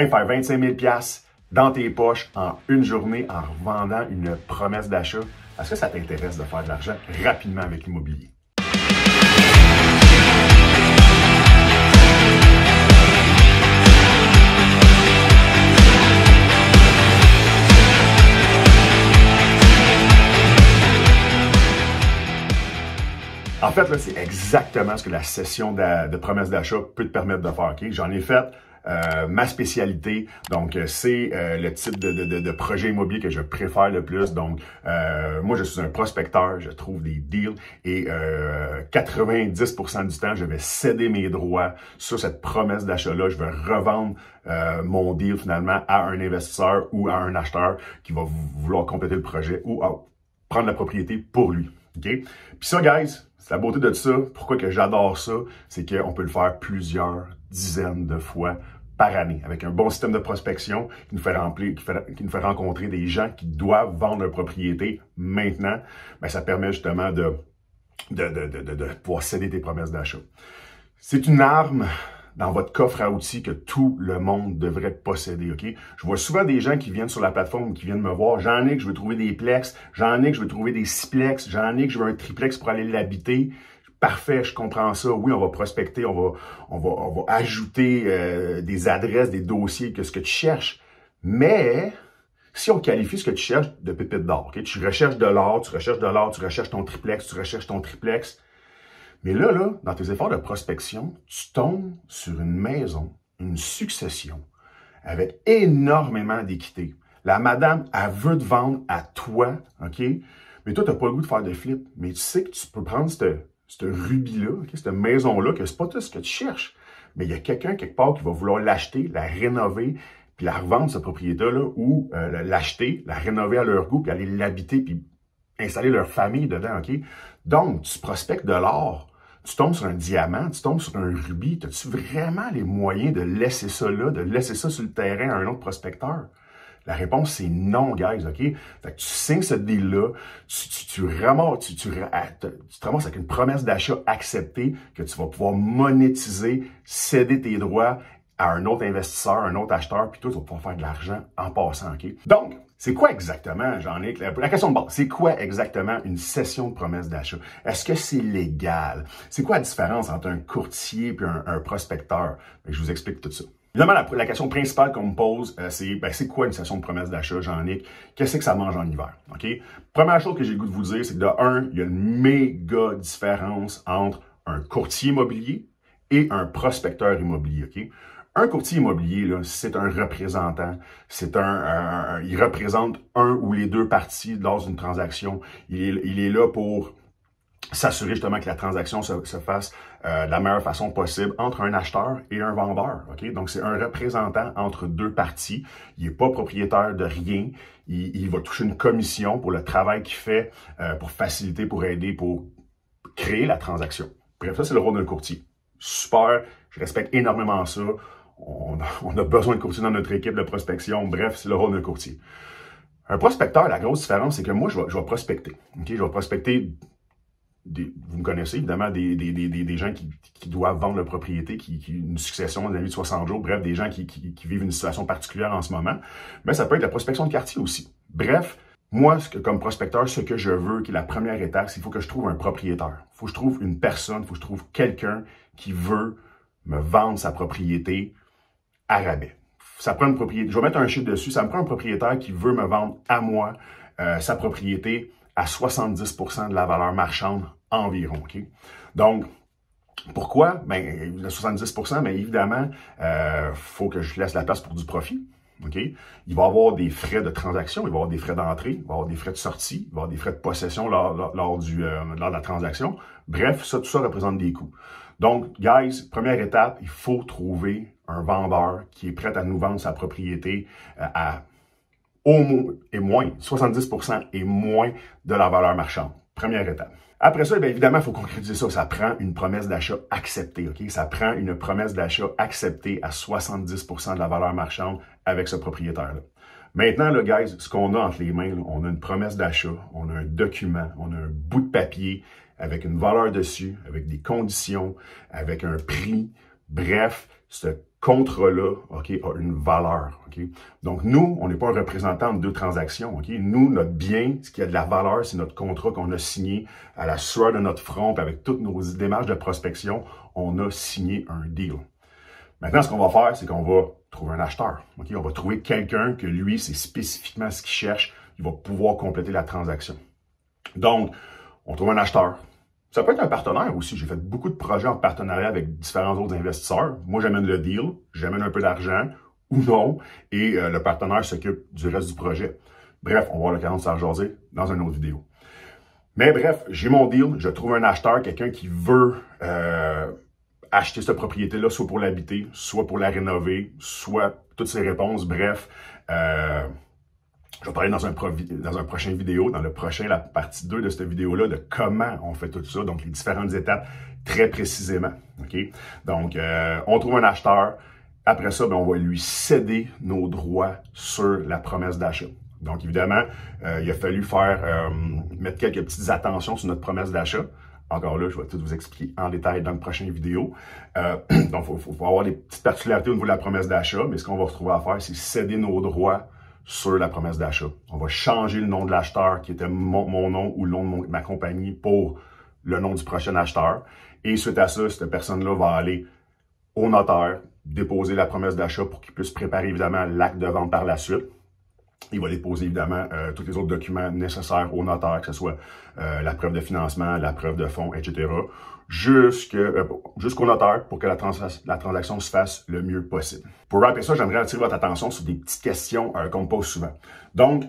Hey, faire 25 000 $ dans tes poches en une journée en revendant une promesse d'achat, est-ce que ça t'intéresse de faire de l'argent rapidement avec l'immobilier? En fait, là, c'est exactement ce que la session de promesse d'achat peut te permettre de faire. Okay? J'en ai fait ma spécialité. Donc, c'est le type de projet immobilier que je préfère le plus. Donc, moi, je suis un prospecteur, je trouve des deals et 90% du temps, je vais céder mes droits sur cette promesse d'achat-là. Je vais revendre mon deal finalement à un investisseur ou à un acheteur qui va vouloir compléter le projet ou prendre la propriété pour lui. Okay? Puis ça, guys, c'est la beauté de ça. Pourquoi que j'adore ça, c'est qu'on peut le faire plusieurs dizaines de fois par année, avec un bon système de prospection qui nous fait rencontrer des gens qui doivent vendre leur propriété maintenant. Bien, ça permet justement de pouvoir céder tes promesses d'achat. C'est une arme dans votre coffre à outils que tout le monde devrait posséder, OK? Je vois souvent des gens qui viennent sur la plateforme, qui viennent me voir. J'en ai que je veux trouver des plex, j'en ai que je veux trouver des sixplex, j'en ai que je veux un triplex pour aller l'habiter. Parfait, je comprends ça. Oui, on va prospecter, on va ajouter des adresses, des dossiers, que ce que tu cherches. Mais si on qualifie ce que tu cherches de pépite d'or, OK? Tu recherches de l'or, tu recherches ton triplex, Mais là, dans tes efforts de prospection, tu tombes sur une maison, une succession, avec énormément d'équité. La madame, elle veut te vendre à toi, OK? Mais toi, tu n'as pas le goût de faire de flip. Mais tu sais que tu peux prendre ce rubis-là, okay? Cette maison-là, que c'est pas tout ce que tu cherches. Mais il y a quelqu'un quelque part qui va vouloir l'acheter, la rénover, puis la revendre, cette propriété-là, ou l'acheter, la rénover à leur goût, puis aller l'habiter, puis installer leur famille dedans, OK? Donc, tu prospectes de l'or, tu tombes sur un diamant, tu tombes sur un rubis. As-tu vraiment les moyens de laisser ça là, de laisser ça sur le terrain à un autre prospecteur? La réponse, c'est non, guys, OK? Fait que tu signes ce deal-là, tu te ramasses avec une promesse d'achat acceptée que tu vas pouvoir monétiser, céder tes droits à un autre investisseur, un autre acheteur, puis toi, tu vas pouvoir faire de l'argent en passant, OK? Donc, c'est quoi exactement, Jean-Nic? La question de base, c'est quoi exactement une session de promesse d'achat? Est-ce que c'est légal? C'est quoi la différence entre un courtier et un prospecteur? Je vous explique tout ça. Évidemment, la question principale qu'on me pose, c'est quoi une session de promesse d'achat, Jean-Nic? Qu'est-ce que ça mange en hiver? OK? Première chose que j'ai le goût de vous dire, c'est que de un, il y a une méga différence entre un courtier immobilier et un prospecteur immobilier, OK? Un courtier immobilier, c'est un représentant. Il représente un ou les deux parties lors d'une transaction. Il est là pour s'assurer justement que la transaction se fasse de la meilleure façon possible entre un acheteur et un vendeur. Okay? Donc, c'est un représentant entre deux parties. Il n'est pas propriétaire de rien. Il va toucher une commission pour le travail qu'il fait, pour faciliter, pour aider, pour créer la transaction. Bref, ça, c'est le rôle d'un courtier. Super, je respecte énormément ça. On a besoin de courtier dans notre équipe de prospection. Bref, c'est le rôle d'un courtier. Un prospecteur, la grosse différence, c'est que moi, je vais prospecter. Okay? Je vais prospecter, vous me connaissez évidemment, des gens qui doivent vendre leur propriété, une succession d'une vie de 60 jours, bref, des gens qui vivent une situation particulière en ce moment. Mais ça peut être la prospection de quartier aussi. Bref, moi, comme prospecteur, ce que je veux, qui est la première étape, c'est qu'il faut que je trouve un propriétaire. Il faut que je trouve une personne, il faut que je trouve quelqu'un qui veut me vendre sa propriété à rabais. Ça prend une propriété. Je vais mettre un chiffre dessus. Ça me prend un propriétaire qui veut me vendre à moi sa propriété à 70% de la valeur marchande environ. Okay? Donc, pourquoi? Ben, le 70%, bien évidemment, faut que je laisse la place pour du profit. Okay? Il va y avoir des frais de transaction, il va y avoir des frais d'entrée, il va y avoir des frais de sortie, il va y avoir des frais de possession lors de la transaction. Bref, tout ça représente des coûts. Donc, guys, première étape, il faut trouver un vendeur qui est prêt à nous vendre sa propriété à au moins 70% et moins de la valeur marchande. Première étape. Après ça, bien évidemment, il faut concrétiser ça. Ça prend une promesse d'achat acceptée. Okay? Ça prend une promesse d'achat acceptée à 70% de la valeur marchande avec ce propriétaire-là. Maintenant, là, guys, ce qu'on a entre les mains, là, on a une promesse d'achat, on a un document, on a un bout de papier avec une valeur dessus, avec des conditions, avec un prix. Bref, ce contrat-là, OK, a une valeur, OK? Donc, nous, on n'est pas un représentant de deux transactions, OK? Nous, notre bien, ce qui a de la valeur, c'est notre contrat qu'on a signé à la sueur de notre front, puis avec toutes nos démarches de prospection, on a signé un deal. Maintenant, ce qu'on va faire, c'est qu'on va trouver un acheteur, OK? On va trouver quelqu'un que lui, c'est spécifiquement ce qu'il cherche, il va pouvoir compléter la transaction. Donc, on trouve un acheteur. Ça peut être un partenaire aussi. J'ai fait beaucoup de projets en partenariat avec différents autres investisseurs. Moi, j'amène le deal, j'amène un peu d'argent ou non, et le partenaire s'occupe du reste du projet. Bref, on va avoir l'occasion de s'en jaser dans une autre vidéo. Mais bref, j'ai mon deal, je trouve un acheteur, quelqu'un qui veut acheter cette propriété-là, soit pour l'habiter, soit pour la rénover, soit toutes ces réponses. Bref, je vais parler dans un prochain vidéo, la partie 2 de cette vidéo-là, de comment on fait tout ça, donc les différentes étapes très précisément. OK? Donc, on trouve un acheteur. Après ça, on va lui céder nos droits sur la promesse d'achat. Donc, évidemment, il a fallu mettre quelques petites attentions sur notre promesse d'achat. Encore là, je vais tout vous expliquer en détail dans une prochaine vidéo. Donc, il faut avoir des petites particularités au niveau de la promesse d'achat, mais ce qu'on va se retrouver à faire, c'est céder nos droits sur la promesse d'achat. On va changer le nom de l'acheteur qui était mon nom ou le nom de ma compagnie pour le nom du prochain acheteur. Et suite à ça, cette personne-là va aller au notaire, déposer la promesse d'achat pour qu'il puisse préparer évidemment l'acte de vente par la suite. Il va déposer évidemment tous les autres documents nécessaires au notaire, que ce soit la preuve de financement, la preuve de fonds, etc., jusqu'au notaire pour que la transaction se fasse le mieux possible. Pour rappeler ça, j'aimerais attirer votre attention sur des petites questions qu'on me pose souvent. Donc,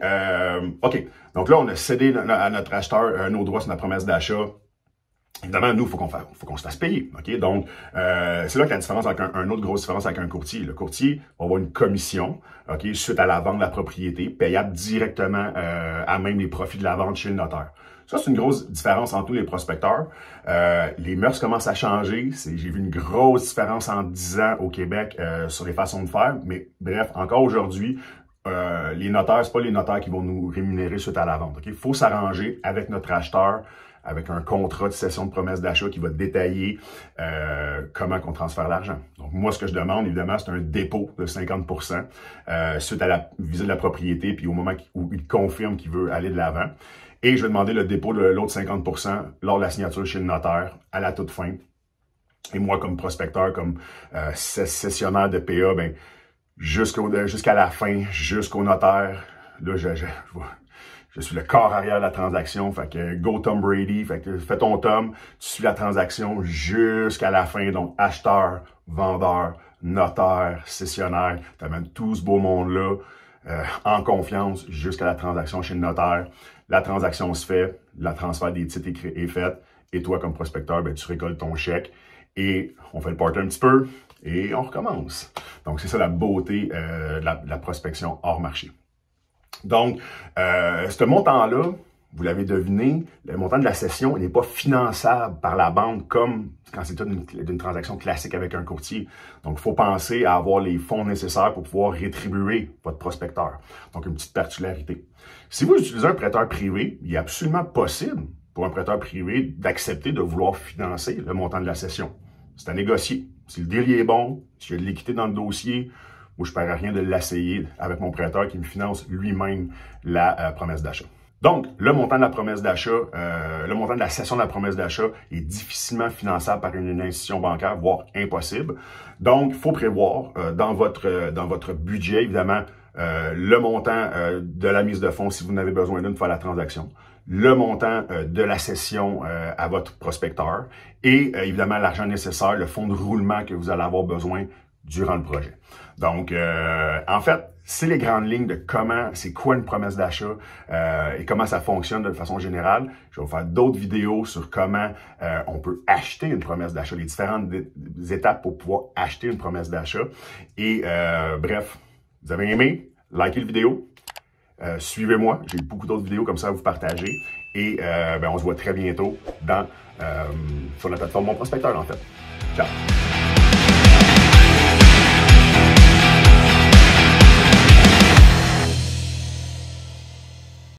OK. Donc là, on a cédé à notre acheteur nos droits sur la promesse d'achat. Évidemment, nous, il faut qu'on se fasse payer. OK? Donc, c'est là qu'il y a une différence avec une autre grosse différence avec un courtier. Le courtier va avoir une commission, OK, suite à la vente de la propriété, payable directement à même les profits de la vente chez le notaire. Ça, c'est une grosse différence entre tous les prospecteurs. Les mœurs commencent à changer. J'ai vu une grosse différence en 10 ans au Québec sur les façons de faire. Mais bref, encore aujourd'hui, les notaires, c'est pas les notaires qui vont nous rémunérer suite à la vente. OK? Il faut s'arranger avec notre acheteur, avec un contrat de cession de promesse d'achat qui va détailler comment on transfère l'argent. Donc, moi, ce que je demande, évidemment, c'est un dépôt de 50% suite à la visite de la propriété, puis au moment où il confirme qu'il veut aller de l'avant. Et je vais demander le dépôt de l'autre 50% lors de la signature chez le notaire à la toute fin. Et moi, comme prospecteur, comme cessionnaire de PA, ben, jusqu'à la fin, jusqu'au notaire, là, je suis le corps arrière de la transaction, fait que go Tom Brady, fait que fais ton Tom, tu suis la transaction jusqu'à la fin, donc acheteur, vendeur, notaire, cessionnaire, tu amènes tout ce beau monde-là en confiance jusqu'à la transaction chez le notaire. La transaction se fait, le transfert des titres est fait, et toi, comme prospecteur, ben, tu récoltes ton chèque et on fait le party un petit peu et on recommence. Donc, c'est ça la beauté de la prospection hors marché. Donc, ce montant-là, vous l'avez deviné, le montant de la cession n'est pas finançable par la banque comme quand c'est une transaction classique avec un courtier. Donc, il faut penser à avoir les fonds nécessaires pour pouvoir rétribuer votre prospecteur. Donc, une petite particularité. Si vous utilisez un prêteur privé, il est absolument possible pour un prêteur privé d'accepter de vouloir financer le montant de la cession. C'est à négocier. Si le deal est bon, s'il y a de l'équité dans le dossier, moi, je ne paierai rien de l'essayer avec mon prêteur qui me finance lui-même la promesse d'achat. Donc, le montant de la promesse d'achat, le montant de la cession de la promesse d'achat est difficilement finançable par une institution bancaire, voire impossible. Donc, il faut prévoir dans votre budget, évidemment, le montant de la mise de fonds si vous en avez besoin d'une pour faire la transaction, le montant de la cession à votre prospecteur et évidemment l'argent nécessaire, le fonds de roulement que vous allez avoir besoin durant le projet. Donc, en fait, c'est les grandes lignes de c'est quoi une promesse d'achat et comment ça fonctionne de façon générale. Je vais vous faire d'autres vidéos sur comment on peut acheter une promesse d'achat, les différentes étapes pour pouvoir acheter une promesse d'achat. Et bref, vous avez aimé? Likez la vidéo. Suivez-moi. J'ai beaucoup d'autres vidéos comme ça à vous partager. Et on se voit très bientôt sur la plateforme Mon Prospecteur, en fait. Ciao!